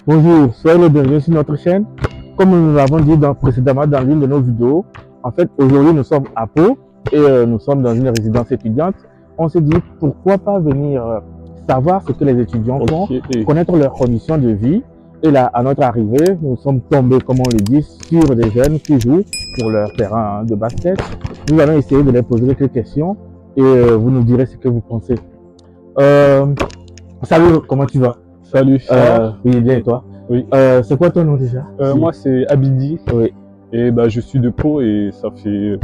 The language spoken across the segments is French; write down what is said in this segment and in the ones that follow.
Bonjour, soyez le bienvenu sur notre chaîne. Comme nous l'avons dit précédemment dans l'une de nos vidéos, en fait, aujourd'hui nous sommes à Pau et nous sommes dans une résidence étudiante. On s'est dit pourquoi pas venir savoir ce que les étudiants font, connaître leurs conditions de vie. Et là, à notre arrivée, nous sommes tombés, comme on le dit, sur des jeunes qui jouent sur leur terrain de basket. Nous allons essayer de les poser quelques questions et vous nous direz ce que vous pensez. Salut, comment tu vas? Salut. Oui, bien et toi? Oui. C'est quoi ton nom déjà? Moi c'est Abidi. Oui. Et bah je suis de Pau et ça fait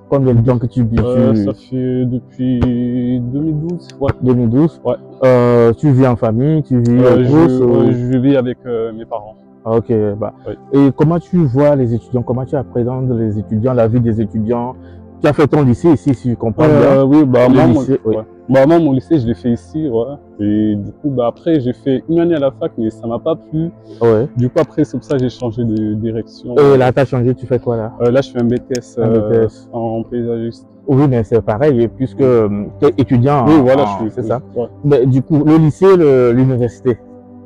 combien de temps que tu vis? Ça fait depuis 2012. Ouais. 2012? Ouais. Tu vis en famille, tu vis je vis avec mes parents. Ah, ok, bah. Oui. Et comment tu vois les étudiants? Comment tu appréhendes les étudiants, la vie des étudiants? Tu as fait ton lycée ici, si je comprends bien. Oui, bah moi, lycée, oui. Ouais. Bah moi mon lycée je l'ai fait ici, ouais. Et du coup bah après j'ai fait une année à la fac mais ça m'a pas plu. Ouais. Du coup après c'est pour ça que j'ai changé de direction. Et là tu as changé, tu fais quoi là? Là je fais un BTS, BTS. En paysagiste. Oui, mais c'est pareil puisque tu es étudiant. Oui, voilà, c'est ça. Ouais. Mais du coup, le lycée, l'université,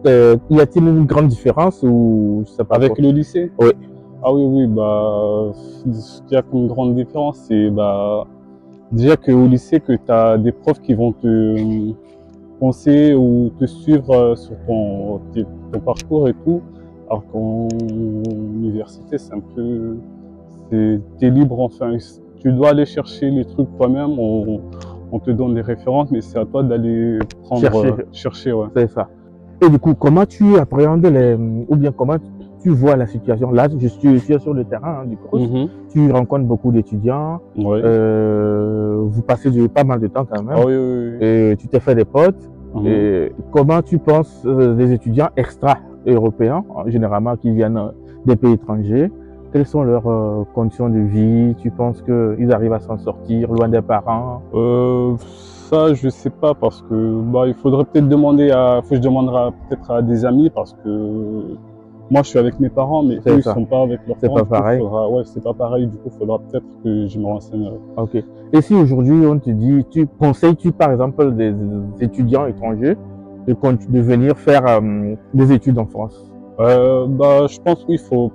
y a-t-il une grande différence ou je sais pas? Avec le lycée? Oui. Ah oui, bah, ce qu'il y a comme grande différence, c'est bah, déjà qu'au lycée, que tu as des profs qui vont te conseiller ou te suivre sur ton parcours et tout, alors qu'en université, c'est un peu, t'es libre, enfin, tu dois aller chercher les trucs toi-même, on te donne les références, mais c'est à toi d'aller prendre, chercher, ouais. C'est ça. Et du coup, comment tu appréhendes ou bien comment tu vois la situation? Là, je suis sur le terrain du cours. Tu rencontres beaucoup d'étudiants. Ouais. Vous passez pas mal de temps quand même. Ah, oui. Et tu t'es fait des potes. Et comment tu penses des étudiants extra-européens, généralement qui viennent des pays étrangers? Quelles sont leurs conditions de vie? Tu penses qu'ils arrivent à s'en sortir loin des parents? Ça, je sais pas parce que bah, il faudrait peut-être demander je demanderai peut-être à des amis parce que moi je suis avec mes parents mais eux ils sont pas avec leurs parents. C'est pas pareil. Ouais, c'est pas pareil. Du coup, il faudra peut-être que je me renseigne. Ok. Et si aujourd'hui on te dit, conseilles-tu par exemple des étudiants étrangers de venir faire des études en France? Bah, je pense qu'il faut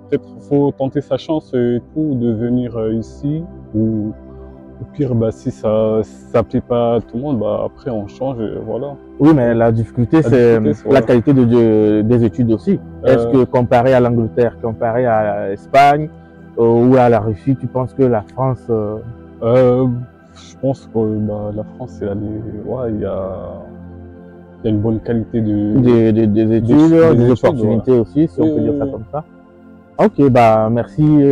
tenter sa chance et tout de venir ici ou au pire, bah, si ça plaît pas à tout le monde, bah, après on change et voilà. Oui, mais la difficulté, c'est la qualité des études aussi. Est-ce que comparé à l'Angleterre, comparé à l'Espagne ou à la Russie, tu penses que la France... Je pense que bah, la France, il y a une bonne qualité des études, des opportunités aussi, si on peut dire ça comme ça. Ok, bah merci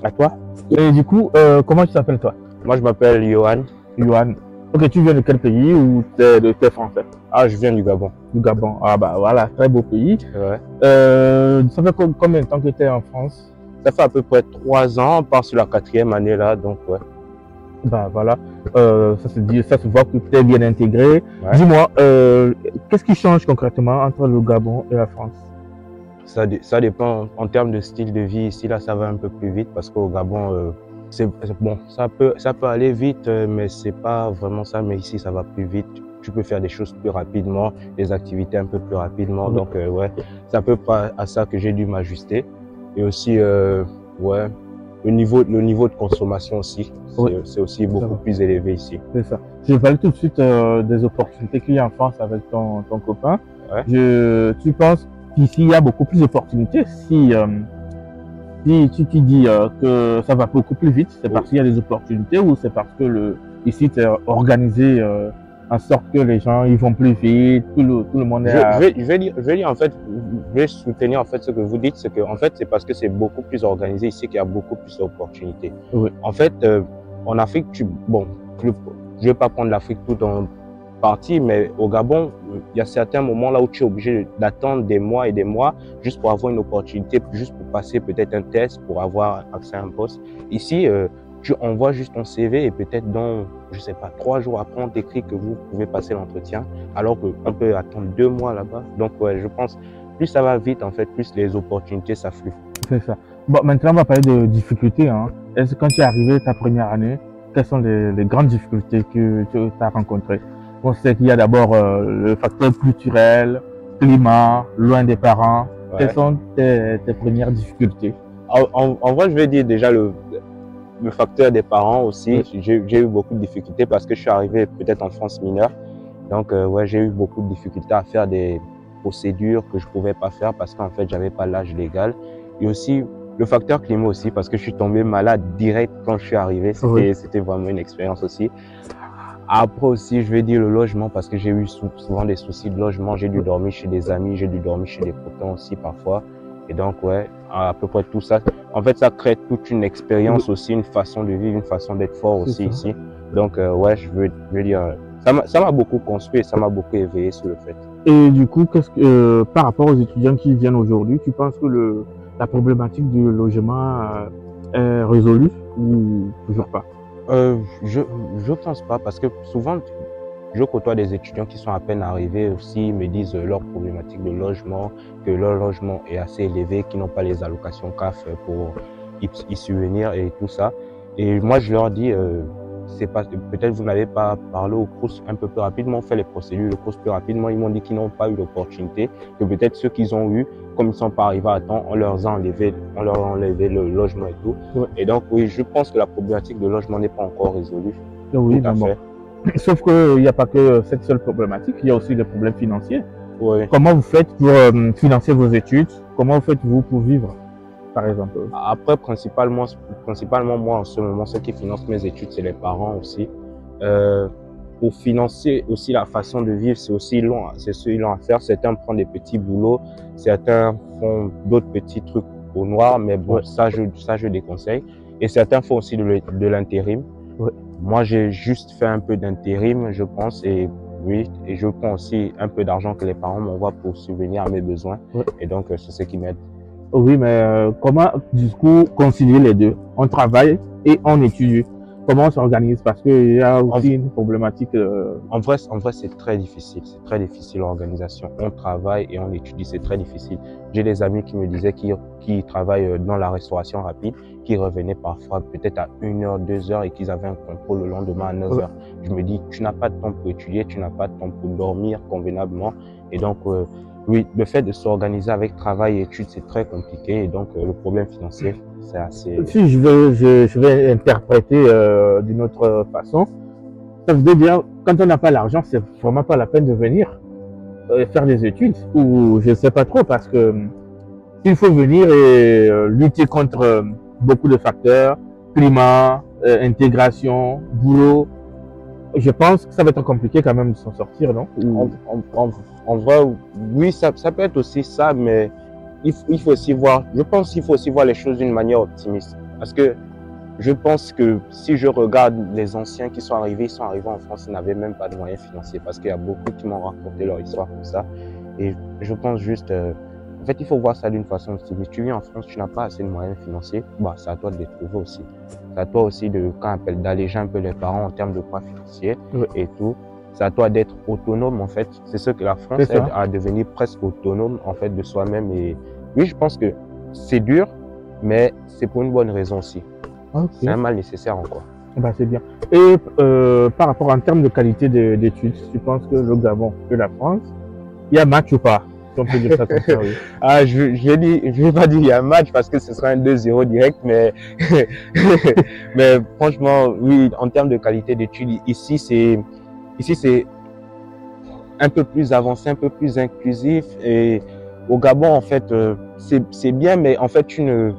à toi. Et du coup, comment tu t'appelles toi? Moi, je m'appelle Johan. Johan. Ok, tu viens de quel pays ou t'es français? Ah, je viens du Gabon. Du Gabon. Ah bah voilà, très beau pays. Ouais. Ça fait combien de temps que tu es en France? Ça fait à peu près 3 ans, on part sur la 4e année là, donc ouais. Bah voilà, ça se voit que tu es bien intégré. Ouais. Dis-moi, qu'est-ce qui change concrètement entre le Gabon et la France? Ça dépend en termes de style de vie. Ici, là, ça va un peu plus vite parce qu'au Gabon, bon, ça peut aller vite, mais c'est pas vraiment ça. Mais ici, ça va plus vite. Tu peux faire des choses plus rapidement, des activités un peu plus rapidement. Donc, ouais, c'est à peu près à ça que j'ai dû m'ajuster. Et aussi, ouais, le niveau de consommation aussi, c'est aussi beaucoup plus élevé ici. C'est ça. Je vais parler tout de suite des opportunités qu'il y a en France avec ton copain. Ouais. Tu penses qu'ici, il y a beaucoup plus d'opportunités si tu dis que ça va beaucoup plus vite, c'est parce qu'il y a des opportunités ou c'est parce que ici, tu es organisé en sorte que les gens ils vont plus vite, tout le monde est je vais dire en fait, je vais soutenir en fait ce que vous dites, c'est que en fait c'est parce que c'est beaucoup plus organisé ici qu'il y a beaucoup plus d'opportunités. Oui. En fait, en Afrique, bon, je vais pas prendre l'Afrique tout en partie, mais au Gabon, il y a certains moments là où tu es obligé d'attendre des mois et des mois juste pour avoir une opportunité, juste pour passer peut-être un test, pour avoir accès à un poste. Ici, tu envoies juste ton CV et peut-être dans, je sais pas, 3 jours après, on t'écrit que vous pouvez passer l'entretien, alors qu'on peut attendre 2 mois là-bas. Donc, ouais, je pense, plus ça va vite, en fait, plus les opportunités s'affluent. C'est ça. Bon, maintenant, on va parler de difficultés. Hein. Est-ce que quand tu es arrivé ta première année, quelles sont les grandes difficultés que tu as rencontrées? On sait qu'il y a d'abord le facteur culturel, climat, loin des parents. Ouais. Quelles sont tes premières difficultés? En vrai, je vais dire déjà le facteur des parents aussi. Oui. J'ai eu beaucoup de difficultés parce que je suis arrivé peut-être en France mineure. Donc, ouais, j'ai eu beaucoup de difficultés à faire des procédures que je pouvais pas faire parce qu'en fait, j'avais pas l'âge légal. Et aussi, le facteur climat aussi, parce que je suis tombé malade direct quand je suis arrivé. C'était vraiment une expérience aussi. Après aussi, je vais dire le logement parce que j'ai eu souvent des soucis de logement. J'ai dû dormir chez des amis, j'ai dû dormir chez des copains aussi parfois. Et donc, ouais, à peu près tout ça. En fait, ça crée toute une expérience aussi, une façon de vivre, une façon d'être fort aussi ici. Donc, ouais, je veux dire, ça m'a beaucoup construit, ça m'a beaucoup éveillé sur le fait. Et du coup, par rapport aux étudiants qui viennent aujourd'hui, tu penses que la problématique du logement est résolue ou toujours pas? Je pense pas parce que souvent, je côtoie des étudiants qui sont à peine arrivés aussi, me disent leur problématique de logement, que leur logement est assez élevé, qu'ils n'ont pas les allocations CAF pour y subvenir et tout ça. Et moi, je leur dis, c'est pas, peut-être vous n'avez pas parlé au CROUS un peu plus rapidement, fait les procédures, le CROUS plus rapidement. Ils m'ont dit qu'ils n'ont pas eu l'opportunité, que peut-être ceux qu'ils ont eu, comme ils ne sont pas arrivés à temps, on leur a enlevé le logement et tout. Ouais. Et donc, oui, je pense que la problématique de logement n'est pas encore résolue. Oui, tout à fait. Sauf qu'il n'y a pas que cette seule problématique, il y a aussi des problèmes financiers. Oui. Comment vous faites pour financer vos études? Comment faites-vous pour vivre, par exemple? Après, principalement moi, en ce moment, ce qui finance mes études, c'est les parents aussi. Pour financer aussi la façon de vivre, c'est aussi long à faire. Certains prennent des petits boulots, certains font d'autres petits trucs au noir, mais bon, ça je déconseille. Et certains font aussi de l'intérim. Ouais. Moi, j'ai juste fait un peu d'intérim, je pense, et oui, et je prends aussi un peu d'argent que les parents m'envoient pour subvenir à mes besoins. Ouais. Et donc, c'est ce qui m'aide. Oui, mais comment, du coup, concilier les deux? On travaille et on étudie. Comment on s'organise? Parce qu'il y a aussi une problématique. En vrai, c'est très difficile. C'est très difficile l'organisation. On travaille et on étudie, c'est très difficile. J'ai des amis qui me disaient qu'ils travaillent dans la restauration rapide, qui revenaient parfois peut-être à 1h, 2h et qu'ils avaient un contrôle le lendemain à 9h. Je me dis, tu n'as pas de temps pour étudier, tu n'as pas de temps pour dormir convenablement. Et donc, oui, le fait de s'organiser avec travail et études, c'est très compliqué. Et donc, le problème financier, c'est assez... Si je vais interpréter d'une autre façon, ça veut dire, quand on n'a pas l'argent, c'est vraiment pas la peine de venir faire des études. Ou je ne sais pas trop, parce que s'il faut venir et lutter contre beaucoup de facteurs, climat, intégration, boulot, je pense que ça va être compliqué quand même de s'en sortir, non? En vrai, oui, ça peut être aussi ça, mais il faut aussi voir, je pense qu'il faut aussi voir les choses d'une manière optimiste. Parce que je pense que si je regarde les anciens qui sont arrivés en France, ils n'avaient même pas de moyens financiers. Parce qu'il y a beaucoup qui m'ont raconté leur histoire comme ça. Et je pense juste, en fait, il faut voir ça d'une façon optimiste. Tu viens en France, tu n'as pas assez de moyens financiers, bah, c'est à toi de les trouver aussi. C'est à toi aussi d'alléger un peu les parents en termes de poids financiers et tout. C'est à toi d'être autonome, en fait. C'est ce que la France aide à devenir presque autonome, en fait, de soi-même. Et oui, je pense que c'est dur, mais c'est pour une bonne raison aussi. Okay. C'est un mal nécessaire encore. Bah, c'est bien. Et par rapport en termes de qualité d'études, tu penses que le Gabon et la France, il y a match ou pas? Si on peut dire ça comme ça, oui. Ah, je vais pas dire il y a un match parce que ce sera un 2-0 direct, mais mais franchement, oui, en termes de qualité d'études, ici c'est un peu plus avancé, un peu plus inclusif. Et au Gabon, en fait, c'est bien, mais en fait, tu ne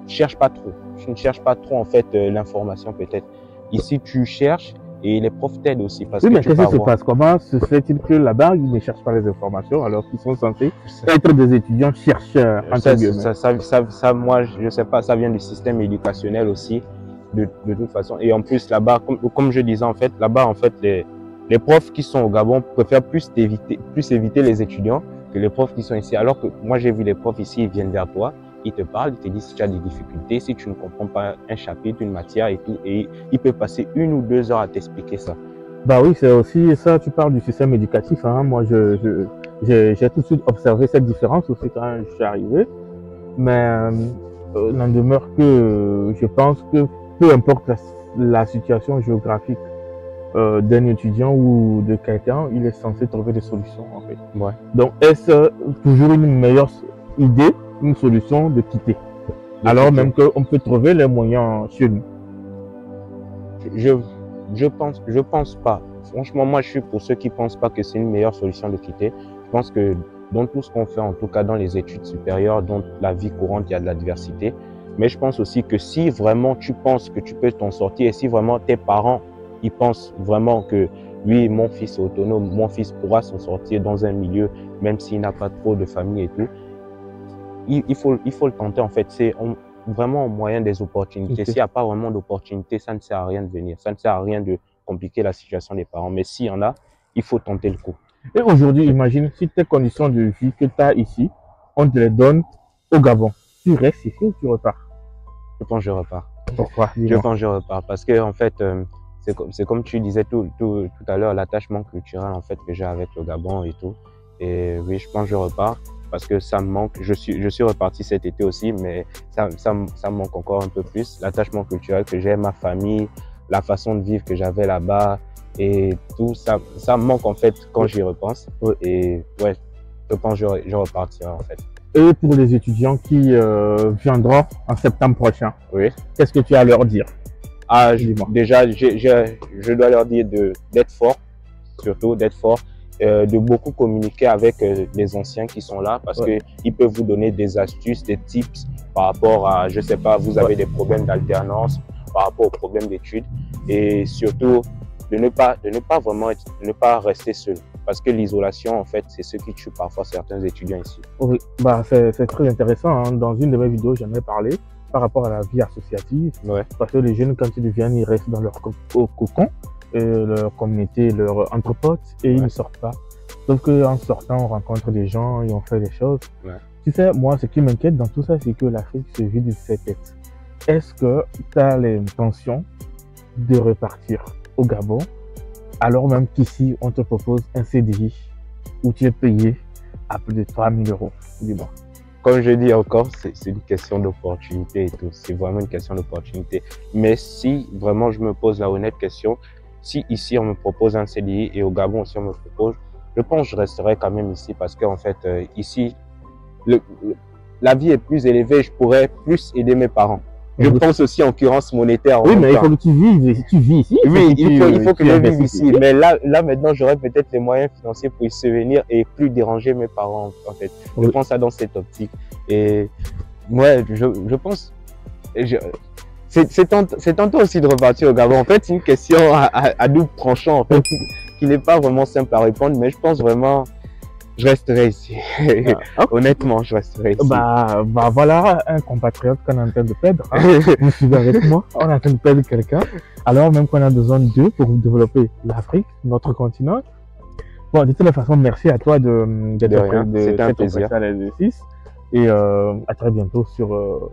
cherches pas trop. Tu ne cherches pas trop, en fait, l'information peut-être. Ici, tu cherches et les profs t'aident aussi. Parce oui, mais qu'est-ce qui se passe? Comment se fait-il que là-bas, ils ne cherchent pas les informations alors qu'ils sont censés être des étudiants chercheurs? Ça, moi, je sais pas, ça vient du système éducationnel aussi, de toute façon. Et en plus, là-bas, comme je disais, en fait, là-bas, en fait, les profs qui sont au Gabon préfèrent plus éviter les étudiants que les profs qui sont ici. Alors que moi, j'ai vu les profs ici, ils viennent vers toi. Ils te parlent, ils te disent si tu as des difficultés, si tu ne comprends pas un chapitre, une matière et tout, et ils peuvent passer 1 ou 2 heures à t'expliquer ça. Bah oui, c'est aussi ça, tu parles du système éducatif, hein. Moi, j'ai tout de suite observé cette différence aussi quand je suis arrivé, mais n'en demeure que je pense que peu importe la situation géographique d'un étudiant ou de quelqu'un, il est censé trouver des solutions en fait. Ouais. Donc, est-ce toujours une meilleure idée, une solution de quitter? Alors même qu'on peut trouver les moyens chez nous. Je pense pas. Franchement, moi, je suis pour ceux qui pensent pas que c'est une meilleure solution de quitter. Je pense que dans tout ce qu'on fait, en tout cas dans les études supérieures, dans la vie courante, il y a de la diversité. Mais je pense aussi que si vraiment tu penses que tu peux t'en sortir et si vraiment tes parents, ils pensent vraiment que oui, mon fils est autonome, mon fils pourra s'en sortir dans un milieu, même s'il n'a pas trop de famille et tout, il faut le tenter en fait. C'est vraiment au moyen des opportunités. Okay. S'il n'y a pas vraiment d'opportunités, ça ne sert à rien de venir. Ça ne sert à rien de compliquer la situation des parents. Mais s'il y en a, il faut tenter le coup. Et aujourd'hui, imagine si tes conditions de vie que tu as ici, on te les donne au Gabon. Tu restes ici ou tu repars? Je pense que je repars. Pourquoi? Je pense que je repars parce que en fait, c'est comme tu disais tout à l'heure, l'attachement culturel en fait que j'ai avec le Gabon et tout. Et oui, je pense que je repars parce que ça me manque. Je suis reparti cet été aussi, mais ça me manque encore un peu plus. L'attachement culturel que j'ai, ma famille, la façon de vivre que j'avais là-bas et tout, ça me manque en fait quand j'y repense. Et ouais, je pense que je repartirai en fait. Et pour les étudiants qui viendront en septembre prochain, oui, qu'est-ce que tu as à leur dire? Déjà, je dois leur dire d'être fort, surtout d'être fort, de beaucoup communiquer avec les anciens qui sont là parce qu'ils peuvent vous donner des astuces, des tips par rapport à, je sais pas, vous avez des problèmes d'alternance, par rapport aux problèmes d'études et surtout de ne pas rester seul. Parce que l'isolation, en fait, c'est ce qui tue parfois certains étudiants ici. Oui, bah, c'est très intéressant. Hein. Dans une de mes vidéos, j'en ai parlé par rapport à la vie associative. Ouais. Parce que les jeunes, quand ils deviennent, ils restent dans leur cocon, leur communauté, leur entre potes, et ils ne sortent pas. Sauf qu'en sortant, on rencontre des gens et on fait des choses. Ouais. Tu sais, moi, ce qui m'inquiète dans tout ça, c'est que l'Afrique se vide de ses têtes. Est-ce que tu as l'intention de repartir au Gabon, alors même qu'ici, on te propose un CDI où tu es payé à plus de 3 000 €? Dis-moi. Comme je dis encore, c'est une question d'opportunité et tout. C'est vraiment une question d'opportunité. Mais si vraiment je me pose la honnête question, si ici on me propose un CDI et au Gabon aussi on me propose, je pense que je resterai quand même ici parce qu'en fait, ici, la vie est plus élevée, je pourrais plus aider mes parents. Je pense aussi en occurrence monétaire. Oui, mais il faut que tu vives. Tu vis ici. Oui, il faut que je vive ici. Mais là maintenant, j'aurai peut-être les moyens financiers pour y subvenir et plus déranger mes parents, en fait. Je pense ça dans cette optique. Et ouais, je pense. C'est tentant aussi de repartir au Gabon. En fait, c'est une question à double tranchant, en fait, qui n'est pas vraiment simple à répondre. Mais je pense vraiment. Je resterai ici. Honnêtement, je resterai ici. Bah voilà un compatriote qu'on est en train de perdre. Hein. Vous suivez avec moi, on est en train de perdre quelqu'un. Alors même qu'on a besoin d'eux pour développer l'Afrique, notre continent. Bon, de toute façon, merci à toi de C'était un plaisir. l'exercice. Et à très bientôt sur